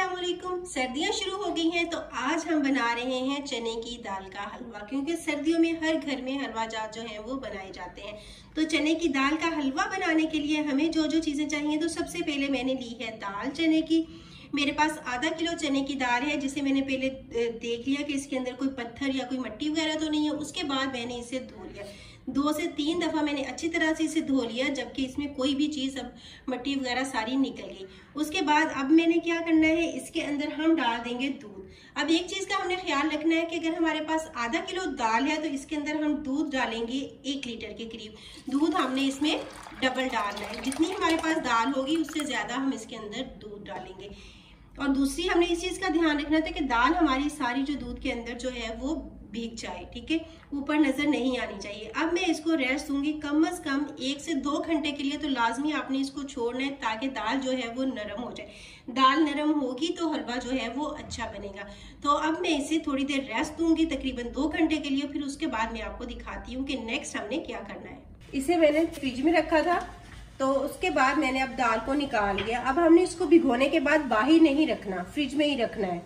अस्सलामुअलैकुम। सर्दियां शुरू हो गई हैं तो आज हम बना रहे हैं चने की दाल का हलवा, क्योंकि सर्दियों में हर घर में हलवा जात जो है वो बनाए जाते हैं। तो चने की दाल का हलवा बनाने के लिए हमें जो जो चीजें चाहिए, तो सबसे पहले मैंने ली है दाल चने की। मेरे पास आधा किलो चने की दाल है, जिसे मैंने पहले देख लिया कि इसके अंदर कोई पत्थर या कोई मिट्टी वगैरह तो नहीं है। उसके बाद मैंने इसे धो लिया, 2 से 3 दफा मैंने अच्छी तरह से इसे धो लिया, जबकि इसमें कोई भी चीज अब मिट्टी वगैरह सारी निकल गई। उसके बाद अब मैंने क्या करना है, इसके अंदर हम डाल देंगे दूध। अब एक चीज का हमने ख्याल रखना है कि अगर हमारे पास आधा किलो दाल है तो इसके अंदर हम दूध डालेंगे 1 लीटर के करीब। दूध हमने इसमें डबल डालना है, जितनी हमारे पास दाल होगी उससे ज्यादा हम इसके अंदर दूध डालेंगे। और दूसरी हमने इस चीज का ध्यान रखना था कि दाल हमारी सारी जो दूध के अंदर जो है वो भीग जाए, ठीक है, ऊपर नजर नहीं आनी चाहिए। अब मैं इसको रेस्ट दूंगी कम से कम 1 से 2 घंटे के लिए। तो लाजमी आपने इसको छोड़ना है ताकि दाल जो है वो नरम हो जाए। दाल नरम होगी तो हलवा जो है वो अच्छा बनेगा। तो अब मैं इसे थोड़ी देर रेस्ट दूंगी, तकरीबन 2 घंटे के लिए। फिर उसके बाद मैं आपको दिखाती हूँ कि नेक्स्ट हमने क्या करना है। इसे मैंने फ्रिज में रखा था, तो उसके बाद मैंने अब दाल को निकाल लिया। अब हमने इसको भिगोने के बाद बाहर नहीं रखना, फ्रिज में ही रखना है।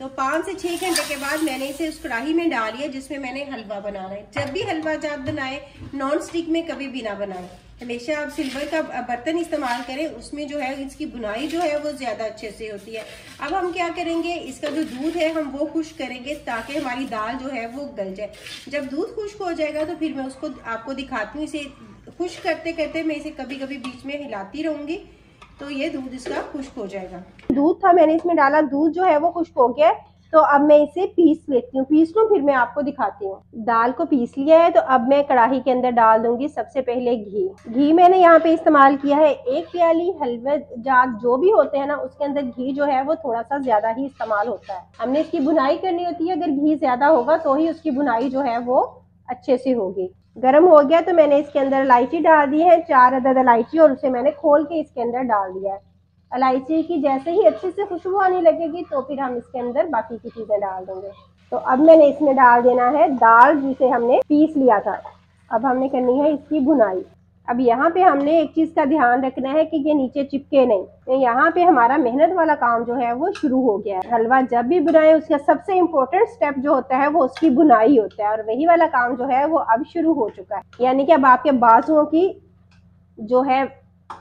तो 5 से 6 घंटे के बाद मैंने इसे उस कढ़ाई में डाल लिया जिसमें मैंने हलवा बनाना है। जब भी हलवा जात बनाए, नॉन स्टिक में कभी भी ना बनाए। हमेशा आप सिल्वर का बर्तन इस्तेमाल करें, उसमें जो है इसकी बुनाई जो है वो ज्यादा अच्छे से होती है। अब हम क्या करेंगे, इसका जो दूध है हम वो खुश्क करेंगे ताकि हमारी दाल जो है वो गल जाए। जब दूध खुश्क हो जाएगा तो फिर मैं उसको आपको दिखाती हूँ। इसे खुश्क करते करते मैं इसे कभी कभी बीच में हिलाती रहूंगी, तो ये दूध इसका खुश्क हो जाएगा। दूध था मैंने इसमें डाला, दूध जो है वो खुश्क हो गया। तो अब मैं इसे पीस लेती हूँ, पीस लूँ फिर मैं आपको दिखाती हूँ। दाल को पीस लिया है, तो अब मैं कढ़ाई के अंदर डाल दूंगी सबसे पहले घी मैंने यहाँ पे इस्तेमाल किया है 1 प्याली। हलवे जात जो भी होते हैं ना, उसके अंदर घी जो है वो थोड़ा सा ज्यादा ही इस्तेमाल होता है। हमने इसकी बुनाई करनी होती है, अगर घी ज्यादा होगा तो ही उसकी बुनाई जो है वो अच्छे से होगी। गर्म हो गया तो मैंने इसके अंदर इलायची डाल दी है, 4 अदद इलायची, और उसे मैंने खोल के इसके अंदर डाल दिया है। इलायची की जैसे ही अच्छे से खुशबू आने लगेगी तो फिर हम इसके अंदर बाकी की चीजें डाल देंगे। तो अब मैंने इसमें डाल देना है दाल जिसे हमने पीस लिया था। अब हमने करनी है इसकी भुनाई। अब यहाँ पे हमने एक चीज का ध्यान रखना है कि ये नीचे चिपके नहीं। तो यहाँ पे हमारा मेहनत वाला काम जो है वो शुरू हो गया है। हलवा जब भी बनाए उसका सबसे इम्पोर्टेंट स्टेप जो होता है वो उसकी बुनाई होता है, और वही वाला काम जो है वो अब शुरू हो चुका है। यानी कि अब आपके बाजुओं की जो है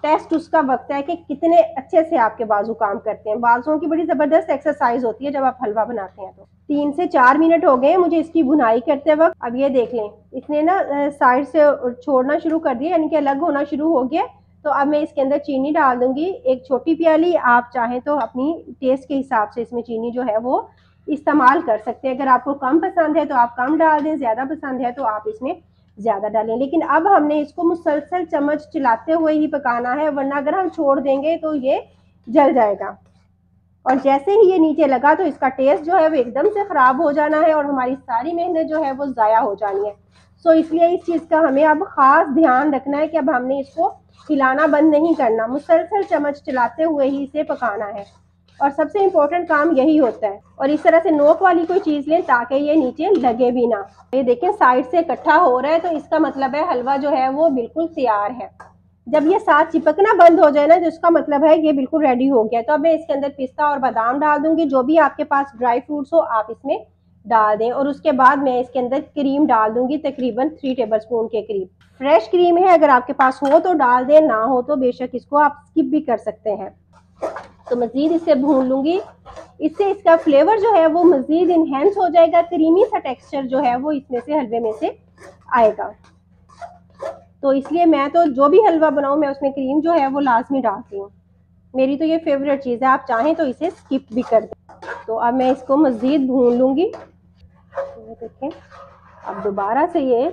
टेस्ट उसका वक्त है कि कितने अच्छे से आपके बाजू काम करते हैं। बाजुओं की बड़ी जबरदस्त एक्सरसाइज होती है जब आप हलवा बनाते हैं। तो 3 से 4 मिनट हो गए मुझे इसकी बुनाई करते वक्त। अब ये देख लें, इसने ना साइड से छोड़ना शुरू कर दिया, यानी कि अलग होना शुरू हो गया। तो अब मैं इसके अंदर चीनी डाल दूंगी 1 छोटी प्याली। आप चाहें तो अपनी टेस्ट के हिसाब से इसमें चीनी जो है वो इस्तेमाल कर सकते हैं। अगर आपको कम पसंद है तो आप कम डाल दें, ज्यादा पसंद है तो आप इसमें ज्यादा डालें। लेकिन अब हमने इसको मुसलसल चम्मच चलाते हुए ही पकाना है, वरना अगर हम छोड़ देंगे तो ये जल जाएगा। और जैसे ही ये नीचे लगा तो इसका टेस्ट जो है वो एकदम से खराब हो जाना है और हमारी सारी मेहनत जो है वो जाया हो जानी है। सो इसलिए इस चीज का हमें अब खास ध्यान रखना है कि अब हमने इसको हिलाना बंद नहीं करना, मुसलसल चम्मच चलाते हुए ही इसे पकाना है। और सबसे इम्पोर्टेंट काम यही होता है। और इस तरह से नोक वाली कोई चीज लें ताकि ये नीचे लगे भी ना। ये देखें साइड से इकट्ठा हो रहा है, तो इसका मतलब है हलवा जो है वो बिल्कुल तैयार है। जब ये साथ चिपकना बंद हो जाए ना, तो इसका मतलब है ये बिल्कुल रेडी हो गया। तो अब मैं इसके अंदर पिस्ता और बादाम डाल दूंगी। जो भी आपके पास ड्राई फ्रूट्स हो आप इसमें डाल दें। और उसके बाद मैं इसके अंदर क्रीम डाल दूंगी, तकरीबन 3 टेबल स्पून के करीब। फ्रेश क्रीम है, अगर आपके पास हो तो डाल दें, ना हो तो बेशक इसको आप स्किप भी कर सकते हैं। तो मजीद इसे भून लूंगी, इससे इसका फ्लेवर जो है वो मजीद इनहेंस हो जाएगा। क्रीमी सा टेक्सचर जो है वो इसमें से हलवे में से आएगा। तो इसलिए मैं तो जो भी हलवा बनाऊं मैं उसमें क्रीम जो है वो लाजमी डालती हूँ। मेरी तो ये फेवरेट चीज़ है, आप चाहें तो इसे स्किप भी कर दें। तो अब मैं इसको मजीद भून लूंगी। देखें अब दोबारा से ये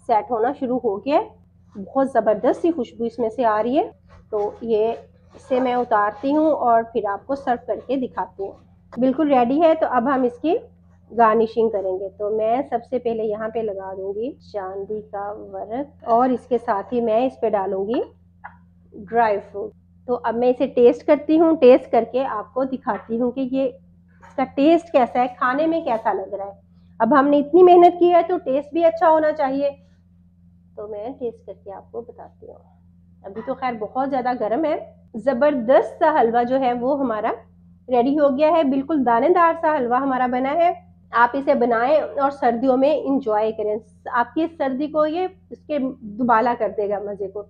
सेट होना शुरू हो गया है। बहुत ज़बरदस्त सी खुशबू इसमें से आ रही है। तो ये इसे मैं उतारती हूँ और फिर आपको सर्व करके दिखाती हूँ। बिल्कुल रेडी है। तो अब हम इसकी गार्निशिंग करेंगे। तो मैं सबसे पहले यहाँ पे लगा दूंगी चांदी का वर्क, और इसके साथ ही मैं इस पे डालूंगी ड्राई फ्रूट। तो अब मैं इसे टेस्ट करती हूँ, टेस्ट करके आपको दिखाती हूँ कि ये इसका टेस्ट कैसा है, खाने में कैसा लग रहा है। अब हमने इतनी मेहनत की है तो टेस्ट भी अच्छा होना चाहिए। तो मैं टेस्ट करके आपको बताती हूँ। अभी तो खैर बहुत ज़्यादा गर्म है। ज़बरदस्त सा हलवा जो है वो हमारा रेडी हो गया है, बिल्कुल दानेदार सा हलवा हमारा बना है। आप इसे बनाएं और सर्दियों में इंजॉय करें। आपकी सर्दी को ये इसके दुबाला कर देगा मजे को।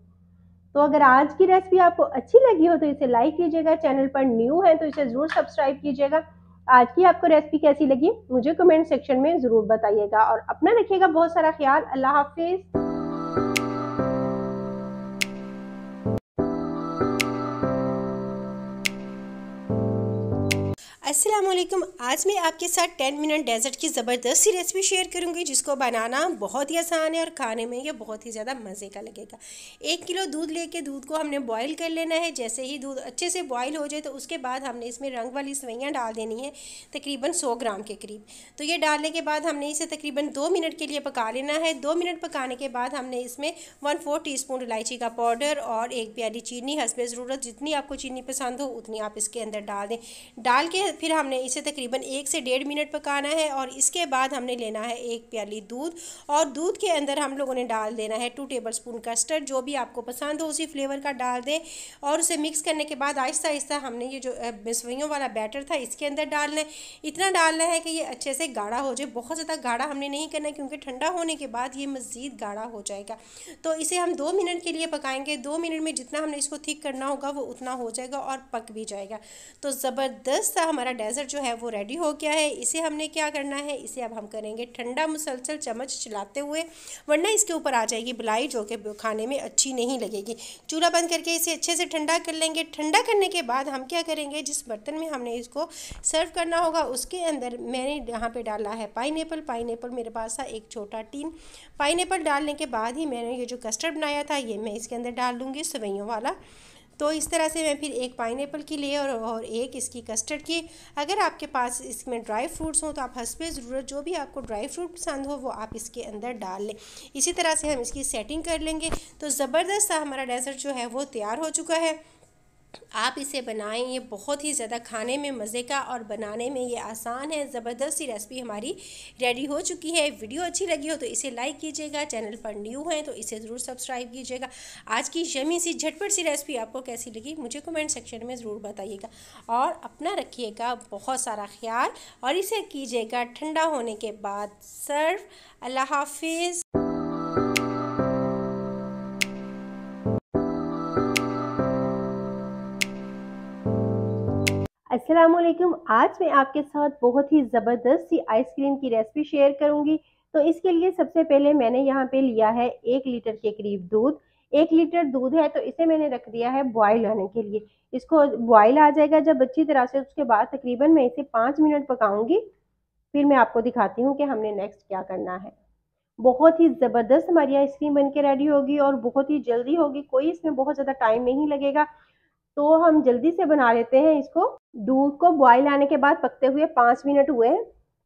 तो अगर आज की रेसिपी आपको अच्छी लगी हो तो इसे लाइक कीजिएगा, चैनल पर न्यू है तो इसे जरूर सब्सक्राइब कीजिएगा। आज की आपको रेसिपी कैसी लगी मुझे कमेंट सेक्शन में जरूर बताइएगा, और अपना रखिएगा बहुत सारा ख्याल। अल्लाह हाफिज। अस्सलाम वालेकुम। आज मैं आपके साथ 10 मिनट डेजर्ट की ज़बरदस्त सी रेसिपी शेयर करूंगी, जिसको बनाना बहुत ही आसान है और खाने में ये बहुत ही ज़्यादा मज़े का लगेगा। 1 किलो दूध लेके दूध को हमने बॉईल कर लेना है। जैसे ही दूध अच्छे से बॉईल हो जाए तो उसके बाद हमने इसमें रंग वाली सेवइयाँ डाल देनी है, तकरीबन 100 ग्राम के करीब। तो ये डालने के बाद हमने इसे तकरीबन 2 मिनट के लिए पका लेना है। 2 मिनट पकाने के बाद हमने इसमें 1/4 टीस्पून इलायची का पाउडर और 1 प्याली चीनी हस्बे ज़रूरत, जितनी आपको चीनी पसंद हो उतनी आप इसके अंदर डाल दें। डाल के फिर हमने इसे तकरीबन 1 से 1.5 मिनट पकाना है, और इसके बाद हमने लेना है 1 प्याली दूध, और दूध के अंदर हम लोगों ने डाल देना है 2 टेबलस्पून कस्टर्ड, जो भी आपको पसंद हो उसी फ्लेवर का डाल दें। और उसे मिक्स करने के बाद आहिस्ता आहिस्ता हमने ये जो सेवइयों वाला बैटर था इसके अंदर डालना है। इतना डालना है कि ये अच्छे से गाढ़ा हो जाए। बहुत ज़्यादा गाढ़ा हमने नहीं करना है, क्योंकि ठंडा होने के बाद ये मज़ीद गाढ़ा हो जाएगा। तो इसे हम 2 मिनट के लिए पकाएंगे। 2 मिनट में जितना हमने इसको थिक करना होगा वो उतना हो जाएगा और पक भी जाएगा। तो ज़बरदस्त सा हमारा डेजर्ट जो है वो रेडी हो गया है। इसे हमने क्या करना है, इसे अब हम करेंगे ठंडा मुसलसल चम्मच चलाते हुए, वरना इसके ऊपर आ जाएगी बलाई, जो कि खाने में अच्छी नहीं लगेगी। चूल्हा बंद करके इसे अच्छे से ठंडा कर लेंगे। ठंडा करने के बाद हम क्या करेंगे, जिस बर्तन में हमने इसको सर्व करना होगा उसके अंदर मैंने यहाँ पे डाला है पाइनएप्पल। पाइनएप्पल मेरे पास था एक छोटा टीन। पाइनएप्पल डालने के बाद ही मैंने ये जो कस्टर्ड बनाया था ये मैं इसके अंदर डाल दूँगी, सेवइयों वाला। तो इस तरह से मैं फिर एक पाइनएप्पल की लेयर और एक इसकी कस्टर्ड की। अगर आपके पास इसमें ड्राई फ्रूट्स हो तो आप हस्बे ज़रूरत जो भी आपको ड्राई फ्रूट पसंद हो वो आप इसके अंदर डाल लें। इसी तरह से हम इसकी सेटिंग कर लेंगे। तो ज़बरदस्त सा हमारा डेजर्ट जो है वो तैयार हो चुका है। आप इसे बनाएं, ये बहुत ही ज़्यादा खाने में मज़े का और बनाने में ये आसान है। ज़बरदस्त सी रेसिपी हमारी रेडी हो चुकी है। वीडियो अच्छी लगी हो तो इसे लाइक कीजिएगा, चैनल पर न्यू है तो इसे ज़रूर सब्सक्राइब कीजिएगा। आज की यम्मी सी झटपट सी रेसिपी आपको कैसी लगी मुझे कमेंट सेक्शन में ज़रूर बताइएगा, और अपना रखिएगा बहुत सारा ख्याल, और इसे कीजिएगा ठंडा होने के बाद सर्व। अल्लाह हाफिज़। अस्सलाम वालेकुम। आज मैं आपके साथ बहुत ही ज़बरदस्त सी आइसक्रीम की रेसिपी शेयर करूंगी। तो इसके लिए सबसे पहले मैंने यहाँ पे लिया है 1 लीटर के करीब दूध। 1 लीटर दूध है तो इसे मैंने रख दिया है बॉयल होने के लिए। इसको बॉयल आ जाएगा जब अच्छी तरह से, उसके बाद तकरीबन मैं इसे 5 मिनट पकाऊंगी। फिर मैं आपको दिखाती हूँ कि हमने नेक्स्ट क्या करना है। बहुत ही ज़बरदस्त हमारी आइसक्रीम बन के रेडी होगी और बहुत ही जल्दी होगी, कोई इसमें बहुत ज़्यादा टाइम नहीं लगेगा। तो हम जल्दी से बना लेते हैं इसको। दूध को बॉईल आने के बाद पकते हुए 5 मिनट हुए।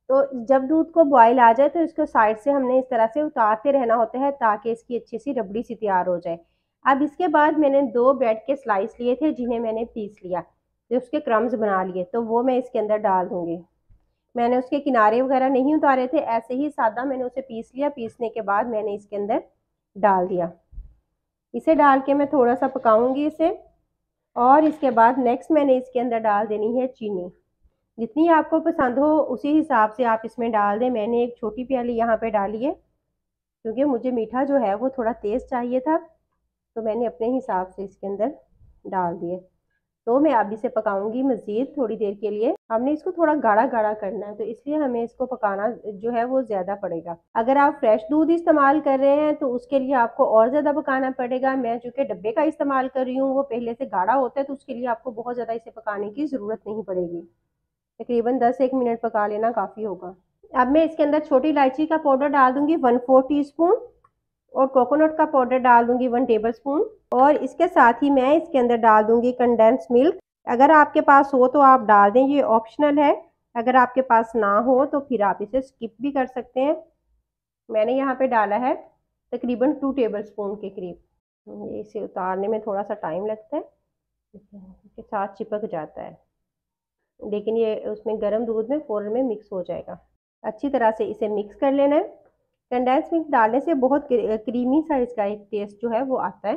तो जब दूध को बॉईल आ जाए तो इसको साइड से हमने इस तरह से उतारते रहना होता है, ताकि इसकी अच्छी सी रबड़ी सी तैयार हो जाए। अब इसके बाद मैंने 2 ब्रेड के स्लाइस लिए थे, जिन्हें मैंने पीस लिया, तो उसके क्रम्स बना लिए, तो वो मैं इसके अंदर डाल दूंगी। मैंने उसके किनारे वगैरह नहीं उतारे थे, ऐसे ही सादा मैंने उसे पीस लिया। पीसने के बाद मैंने इसके अंदर डाल दिया। इसे डाल के मैं थोड़ा सा पकाऊंगी इसे, और इसके बाद नेक्स्ट मैंने इसके अंदर डाल देनी है चीनी। जितनी आपको पसंद हो उसी हिसाब से आप इसमें डाल दें। मैंने एक छोटी प्याली यहाँ पे डाली है, क्योंकि मुझे मीठा जो है वो थोड़ा तेज़ चाहिए था, तो मैंने अपने हिसाब से इसके अंदर डाल दिए। तो मैं अब इसे पकाऊंगी मज़ीद थोड़ी देर के लिए। हमने इसको थोड़ा गाढ़ा गाढ़ा करना है, तो इसलिए हमें इसको पकाना जो है वो ज़्यादा पड़ेगा। अगर आप फ्रेश दूध इस्तेमाल कर रहे हैं तो उसके लिए आपको और ज़्यादा पकाना पड़ेगा। मैं चूँकि डब्बे का इस्तेमाल कर रही हूँ, वो पहले से गाढ़ा होता है, तो उसके लिए आपको बहुत ज़्यादा इसे पकाने की ज़रूरत नहीं पड़ेगी। तकरीबन 10-1 मिनट पका लेना काफ़ी होगा। अब मैं इसके अंदर छोटी इलायची का पाउडर डाल दूंगी 1/4 टीस्पून, और कोकोनट का पाउडर डाल दूंगी 1 टेबलस्पून। और इसके साथ ही मैं इसके अंदर डाल दूंगी कंडेंस मिल्क। अगर आपके पास हो तो आप डाल दें, ये ऑप्शनल है। अगर आपके पास ना हो तो फिर आप इसे स्किप भी कर सकते हैं। मैंने यहाँ पे डाला है तकरीबन 2 टेबलस्पून के करीब। ये इसे उतारने में थोड़ा सा टाइम लगता है, इसके साथ चिपक जाता है, लेकिन ये उसमें गर्म दूध में फ़ौरन में मिक्स हो जाएगा। अच्छी तरह से इसे मिक्स कर लेना है। कंडेंस मिल्क डालने से बहुत क्रीमी सा इसका एक टेस्ट जो है वो आता है।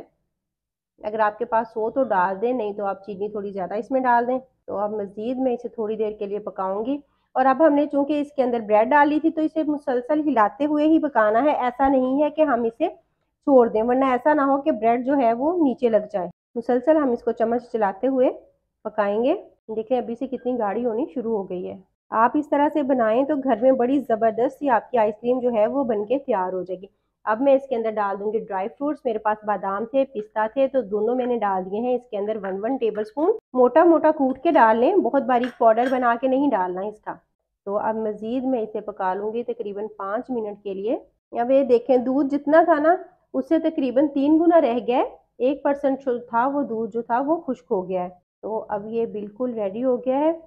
अगर आपके पास हो तो डाल दें, नहीं तो आप चीनी थोड़ी ज़्यादा इसमें डाल दें। तो अब मज़ीद मैं इसे थोड़ी देर के लिए पकाऊंगी। और अब हमने चूंकि इसके अंदर ब्रेड डाली थी तो इसे मुसलसल हिलाते हुए ही पकाना है। ऐसा नहीं है कि हम इसे छोड़ दें, वरना ऐसा ना हो कि ब्रेड जो है वो नीचे लग जाए। मुसलसल हम इसको चम्मच चलाते हुए पकाएंगे। देखें अभी से कितनी गाढ़ी होनी शुरू हो गई है। आप इस तरह से बनाएं तो घर में बड़ी ज़बरदस्त सी आपकी आइसक्रीम जो है वो बनके तैयार हो जाएगी। अब मैं इसके अंदर डाल दूंगी ड्राई फ्रूट्स। मेरे पास बादाम थे, पिस्ता थे, तो दोनों मैंने डाल दिए हैं इसके अंदर। 1 टेबल स्पून मोटा मोटा कूट के डाल लें, बहुत बारीक पाउडर बना के नहीं डालना इसका। तो अब मज़ीद मैं इसे पका लूंगी तकरीबन 5 मिनट के लिए। अब ये देखें दूध जितना था ना उससे तकरीबन 3 गुना रह गया। 1% जो था वो दूध जो था वो खुश्क हो गया है। तो अब ये बिल्कुल रेडी हो गया है।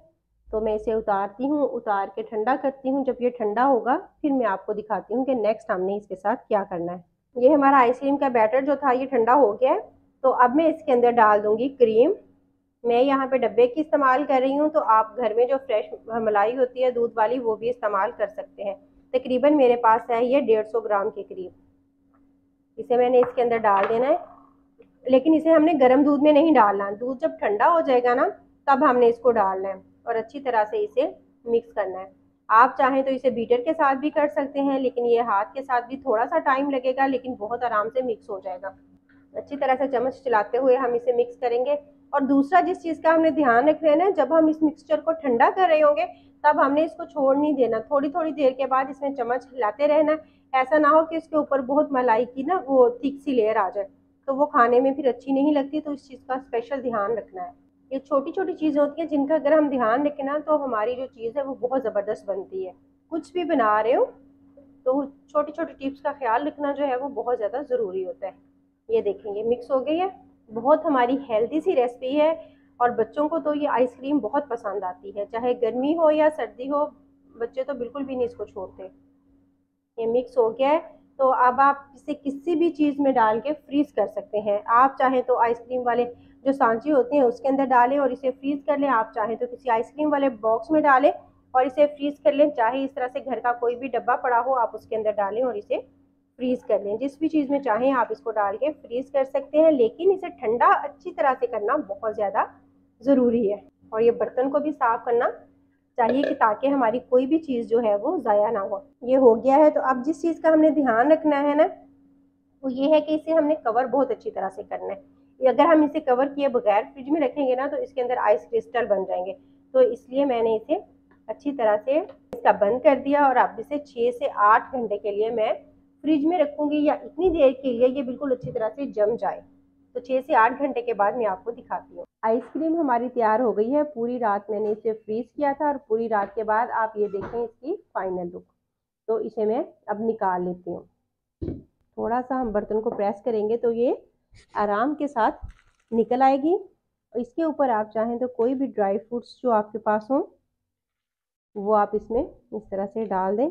तो मैं इसे उतारती हूँ, उतार के ठंडा करती हूँ। जब ये ठंडा होगा फिर मैं आपको दिखाती हूँ कि नेक्स्ट हमने इसके साथ क्या करना है। ये हमारा आइसक्रीम का बैटर जो था ये ठंडा हो गया है। तो अब मैं इसके अंदर डाल दूंगी क्रीम। मैं यहाँ पे डब्बे की इस्तेमाल कर रही हूँ, तो आप घर में जो फ्रेश मलाई होती है दूध वाली वो भी इस्तेमाल कर सकते हैं। तकरीबन मेरे पास है ये 150 ग्राम के करीब। इसे मैंने इसके अंदर डाल देना है, लेकिन इसे हमने गर्म दूध में नहीं डालना। दूध जब ठंडा हो जाएगा ना तब हमने इसको डालना है और अच्छी तरह से इसे मिक्स करना है। आप चाहें तो इसे बीटर के साथ भी कर सकते हैं, लेकिन ये हाथ के साथ भी थोड़ा सा टाइम लगेगा, लेकिन बहुत आराम से मिक्स हो जाएगा। अच्छी तरह से चम्मच चलाते हुए हम इसे मिक्स करेंगे। और दूसरा जिस चीज़ का हमने ध्यान रखना है ना, जब हम इस मिक्सचर को ठंडा कर रहे होंगे तब हमने इसको छोड़ नहीं देना। थोड़ी थोड़ी देर के बाद इसमें चम्मच हिलाते रहना। ऐसा ना हो कि इसके ऊपर बहुत मलाई की ना वो थिक सी लेयर आ जाए, तो वो खाने में फिर अच्छी नहीं लगती। तो इस चीज़ का स्पेशल ध्यान रखना है। ये छोटी छोटी चीज़ें होती हैं जिनका अगर हम ध्यान रखें ना तो हमारी जो चीज़ है वो बहुत ज़बरदस्त बनती है। कुछ भी बना रहे हो तो छोटी छोटी टिप्स का ख्याल रखना जो है वो बहुत ज़्यादा ज़रूरी होता है। ये देखेंगे मिक्स हो गई है। बहुत हमारी हेल्दी सी रेसिपी है और बच्चों को तो ये आइसक्रीम बहुत पसंद आती है, चाहे गर्मी हो या सर्दी हो, बच्चे तो बिल्कुल भी नहीं इसको छोड़ते। ये मिक्स हो गया है। तो अब आप इसे किसी भी चीज़ में डाल के फ्रीज कर सकते हैं। आप चाहें तो आइसक्रीम वाले जो सांचे होते हैं उसके अंदर डालें और इसे फ्रीज कर लें। आप चाहें तो किसी आइसक्रीम वाले बॉक्स में डालें और इसे फ्रीज कर लें। चाहे इस तरह से घर का कोई भी डब्बा पड़ा हो आप उसके अंदर डालें और इसे फ्रीज कर लें। जिस भी चीज़ में चाहें आप इसको डाल के फ्रीज कर सकते हैं, लेकिन इसे ठंडा अच्छी तरह से करना बहुत ज़्यादा ज़रूरी है। और ये बर्तन को भी साफ करना चाहिए कि ताकि हमारी कोई भी चीज़ जो है वो ज़ाया ना हो। ये हो गया है। तो अब जिस चीज़ का हमने ध्यान रखना है ना वो ये है कि इसे हमने कवर बहुत अच्छी तरह से करना है। अगर हम इसे कवर किए बगैर फ्रिज में रखेंगे ना तो इसके अंदर आइस क्रिस्टल बन जाएंगे। तो इसलिए मैंने इसे अच्छी तरह से इसका बंद कर दिया और अब इसे 6 से 8 घंटे के लिए मैं फ्रिज में रखूंगी, या इतनी देर के लिए ये बिल्कुल अच्छी तरह से जम जाए। तो 6 से 8 घंटे के बाद मैं आपको दिखाती हूँ। आइसक्रीम हमारी तैयार हो गई है। पूरी रात मैंने इसे फ्रीज किया था और पूरी रात के बाद आप ये देखें इसकी फाइनल लुक। तो इसे मैं अब निकाल लेती हूँ। थोड़ा सा हम बर्तन को प्रेस करेंगे तो ये आराम के साथ निकल आएगी। और इसके ऊपर आप चाहें तो कोई भी ड्राई फ्रूट्स जो आपके पास हो वो आप इसमें इस तरह से डाल दें।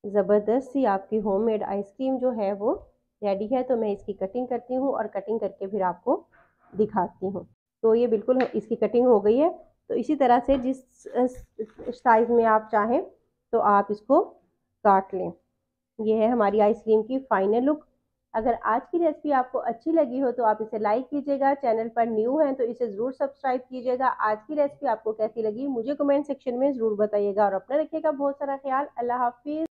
ज़बरदस्त सी आपकी होममेड आइसक्रीम जो है वो रेडी है। तो मैं इसकी कटिंग करती हूँ और कटिंग करके फिर आपको दिखाती हूँ। तो ये बिल्कुल इसकी कटिंग हो गई है। तो इसी तरह से जिस साइज़ में आप चाहें तो आप इसको काट लें। ये है हमारी आइसक्रीम की फाइनल लुक। अगर आज की रेसिपी आपको अच्छी लगी हो तो आप इसे लाइक कीजिएगा। चैनल पर न्यू हैं तो इसे ज़रूर सब्सक्राइब कीजिएगा। आज की रेसिपी आपको कैसी लगी मुझे कमेंट सेक्शन में ज़रूर बताइएगा और अपना रखिएगा बहुत सारा ख्याल। अल्लाह हाफिज़।